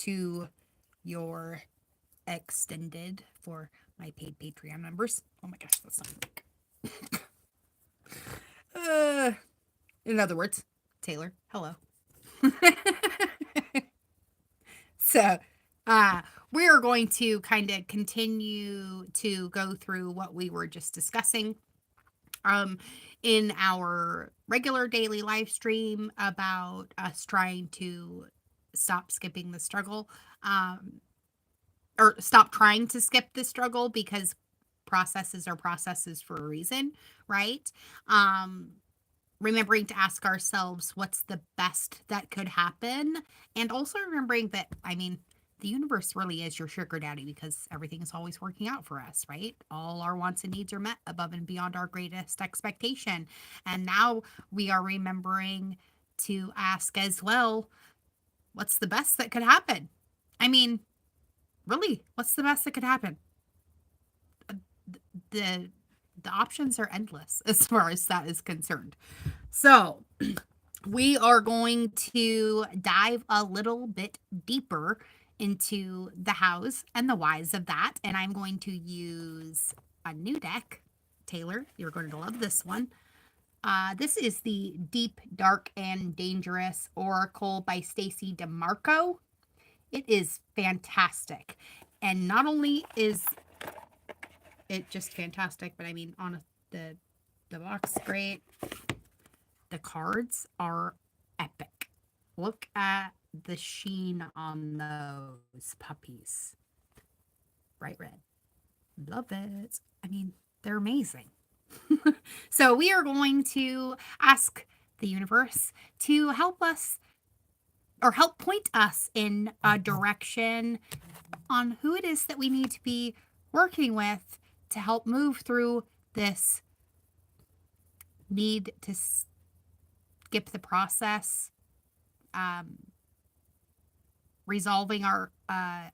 to your extended for my paid Patreon members. Oh my gosh, that's not uh, in other words, Taylor, hello. So, uh, we are going to kind of continue to go through what we were just discussing um, in our regular daily live stream about us trying to stop skipping the struggle, um, or stop trying to skip the struggle because processes are processes for a reason, right? Um, Remembering to ask ourselves what's the best that could happen, and also remembering that, I mean, the universe really is your sugar daddy because everything is always working out for us, right? All our wants and needs are met above and beyond our greatest expectation. And now we are remembering to ask as well, what's the best that could happen? I mean, really, what's the best that could happen? The the options are endless as far as that is concerned. So, we are going to dive a little bit deeper into the hows and the whys of that. And I'm going to use a new deck. Taylor, you're going to love this one. This is the Deep, Dark, and Dangerous Oracle by Stacy DeMarco. It is fantastic. And not only is it just fantastic, but I mean, on the box, great. The cards are epic. Look at the sheen on those puppies. Bright red. Love it. I mean, they're amazing. So we are going to ask the universe to help us or help point us in a direction on who it is that we need to be working with to help move through this need to skip the process, um, resolving our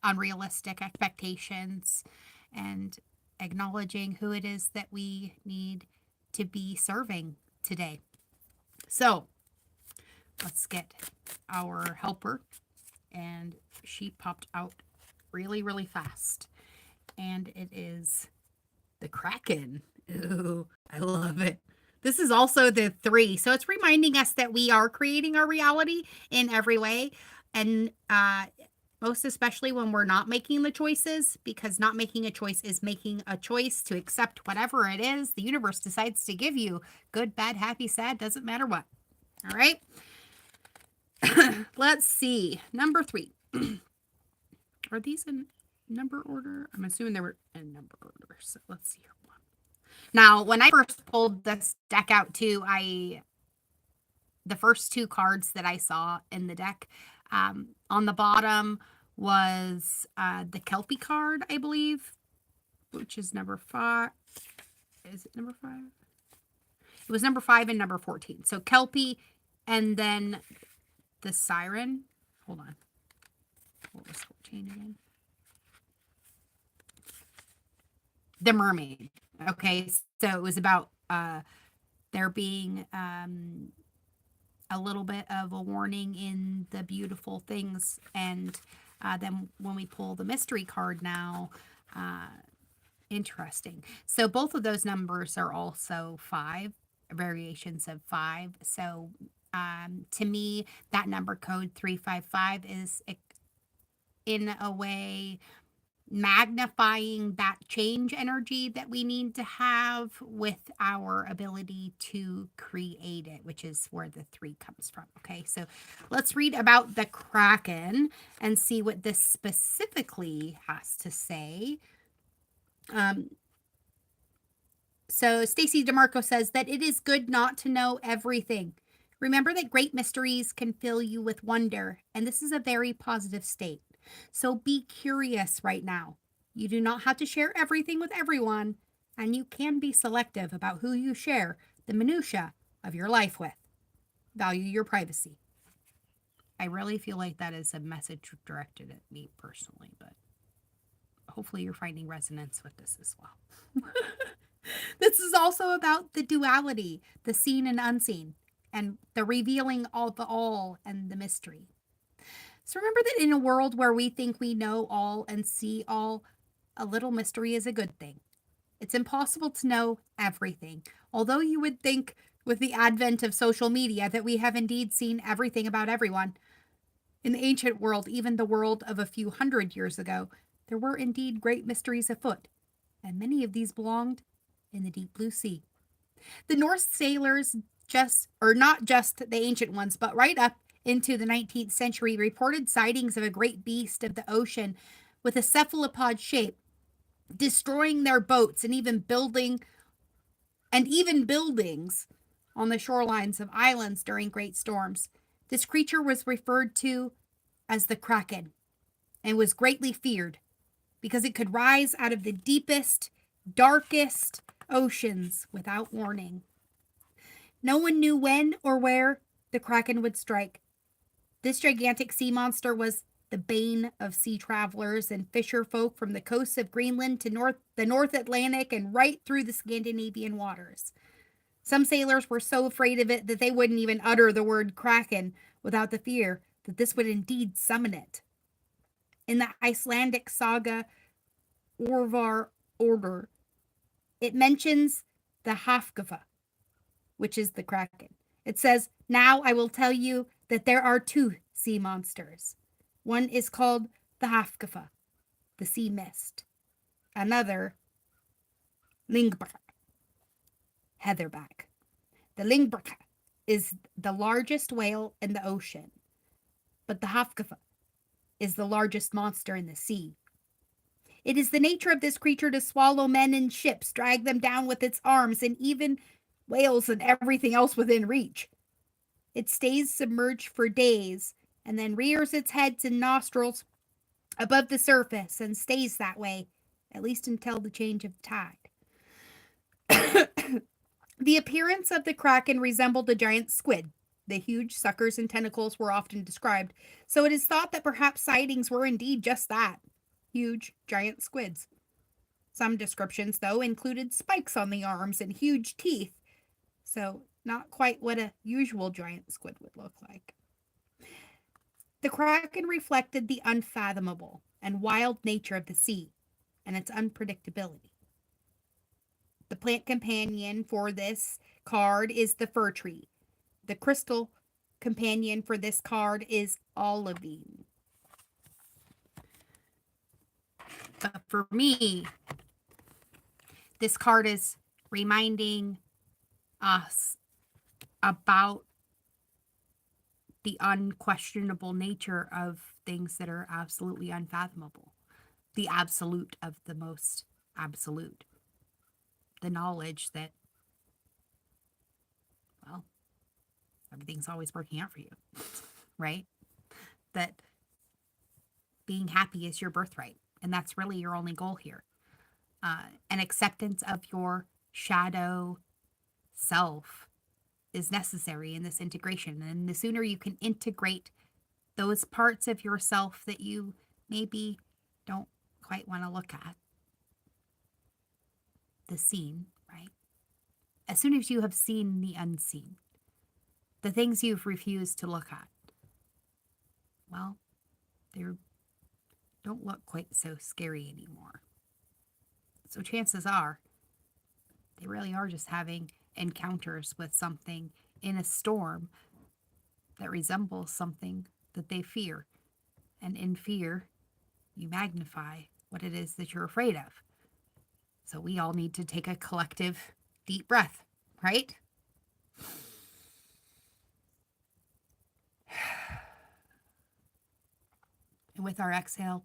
unrealistic expectations, and acknowledging who it is that we need to be serving today. So let's get our helper. And she popped out really, really fast. And it is the Kraken. Ooh, I love it. This is also the 3. So it's reminding us that we are creating our reality in every way. And most especially when we're not making the choices, because not making a choice is making a choice to accept whatever it is the universe decides to give you. Good, bad, happy, sad, doesn't matter what. All right. Let's see. Number 3. Are these in number order? I'm assuming they were in number order. So let's see here. Now, when I first pulled this deck out too, the first 2 cards that I saw in the deck, on the bottom was the Kelpie card, I believe, which is number 5. Is it number 5? It was number 5 and number 14. So Kelpie, and then the Siren. Hold on. What was 14 again? The Mermaid. Okay, so it was about there being a little bit of a warning in the beautiful things. And then when we pull the mystery card now, interesting. So both of those numbers are also 5, variations of 5. So to me, that number code 355 is in a way magnifying that change energy that we need to have with our ability to create it, which is where the 3 comes from. Okay, so let's read about the Kraken and see what this specifically has to say. So Stacy DeMarco says that it is good not to know everything. Remember that great mysteries can fill you with wonder, and this is a very positive state. So be curious right now. You do not have to share everything with everyone, and you can be selective about who you share the minutia of your life with. Value your privacy. I really feel like that is a message directed at me personally, but hopefully you're finding resonance with this as well. This is also about the duality, the seen and unseen, and the revealing of the all and the mystery. So remember that in a world where we think we know all and see all, a little mystery is a good thing. It's impossible to know everything, although you would think with the advent of social media that we have indeed seen everything about everyone. In the ancient world, even the world of a few hundred years ago, there were indeed great mysteries afoot, and many of these belonged in the deep blue sea. The Norse sailors, just or not just the ancient ones, but right up into the 19th century, reported sightings of a great beast of the ocean with a cephalopod shape, destroying their boats and even buildings on the shorelines of islands during great storms. This creature was referred to as the Kraken and was greatly feared because it could rise out of the deepest, darkest oceans without warning. No one knew when or where the Kraken would strike. This gigantic sea monster was the bane of sea travelers and fisher folk from the coasts of Greenland to the North Atlantic and right through the Scandinavian waters. Some sailors were so afraid of it that they wouldn't even utter the word Kraken without the fear that this would indeed summon it. In the Icelandic saga Orvar Order, it mentions the Hafgafa, which is the Kraken. It says, "Now I will tell you that there are two sea monsters. One is called the Hafgafa, the sea mist. Another, Lingbraka, heatherback. The Lingbraka is the largest whale in the ocean, but the Hafgafa is the largest monster in the sea. It is the nature of this creature to swallow men and ships, drag them down with its arms, and even whales and everything else within reach. It stays submerged for days and then rears its heads and nostrils above the surface and stays that way, at least until the change of tide. The appearance of the kraken resembled a giant squid. The huge suckers and tentacles were often described, so it is thought that perhaps sightings were indeed just that, huge, giant squids. Some descriptions, though, included spikes on the arms and huge teeth, so not quite what a usual giant squid would look like. The kraken reflected the unfathomable and wild nature of the sea and its unpredictability. The plant companion for this card is the fir tree. The crystal companion for this card is olivine. But for me, this card is reminding us about the unquestionable nature of things that are absolutely unfathomable. The absolute of the most absolute. The knowledge that, well, everything's always working out for you, right? That being happy is your birthright. And that's really your only goal here. An acceptance of your shadow self is necessary in this integration. And the sooner you can integrate those parts of yourself that you maybe don't quite want to look at, the seen, right? As soon as you have seen the unseen, the things you've refused to look at, well, they don't look quite so scary anymore. So chances are they really are just having encounters with something in a storm that resembles something that they fear. And in fear, you magnify what it is that you're afraid of. So we all need to take a collective deep breath, right? And with our exhale,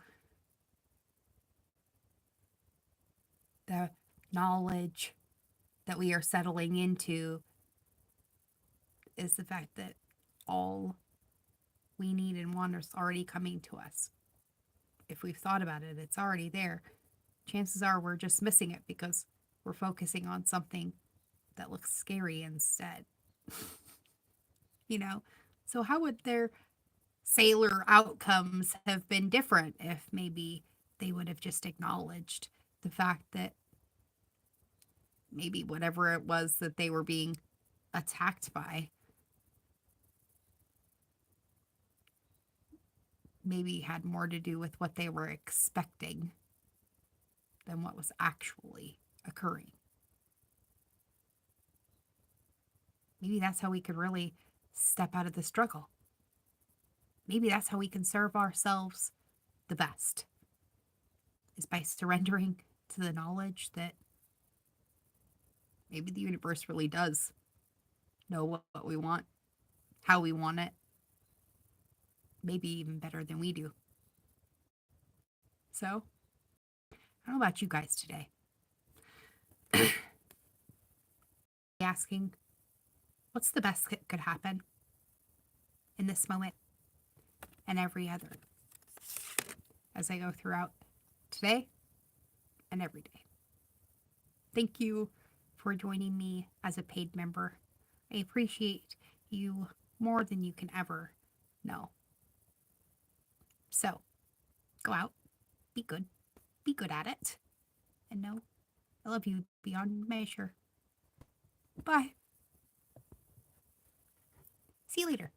the knowledge that we are settling into is the fact that all we need and want is already coming to us. If we've thought about it, it's already there. Chances are we're just missing it because we're focusing on something that looks scary instead. you know? So, how would their sailor outcomes have been different if maybe they would have just acknowledged the fact that maybe whatever it was that they were being attacked by maybe had more to do with what they were expecting than what was actually occurring. Maybe that's how we could really step out of the struggle. Maybe that's how we can serve ourselves the best, is by surrendering to the knowledge that maybe the universe really does know what we want, how we want it, maybe even better than we do. So, I don't know about you guys today. Asking, what's the best that could happen in this moment and every other as I go throughout today and every day? Thank you for joining me as a paid member. I appreciate you more than you can ever know. So, go out, be good at it, and know I love you beyond measure. Bye. See you later.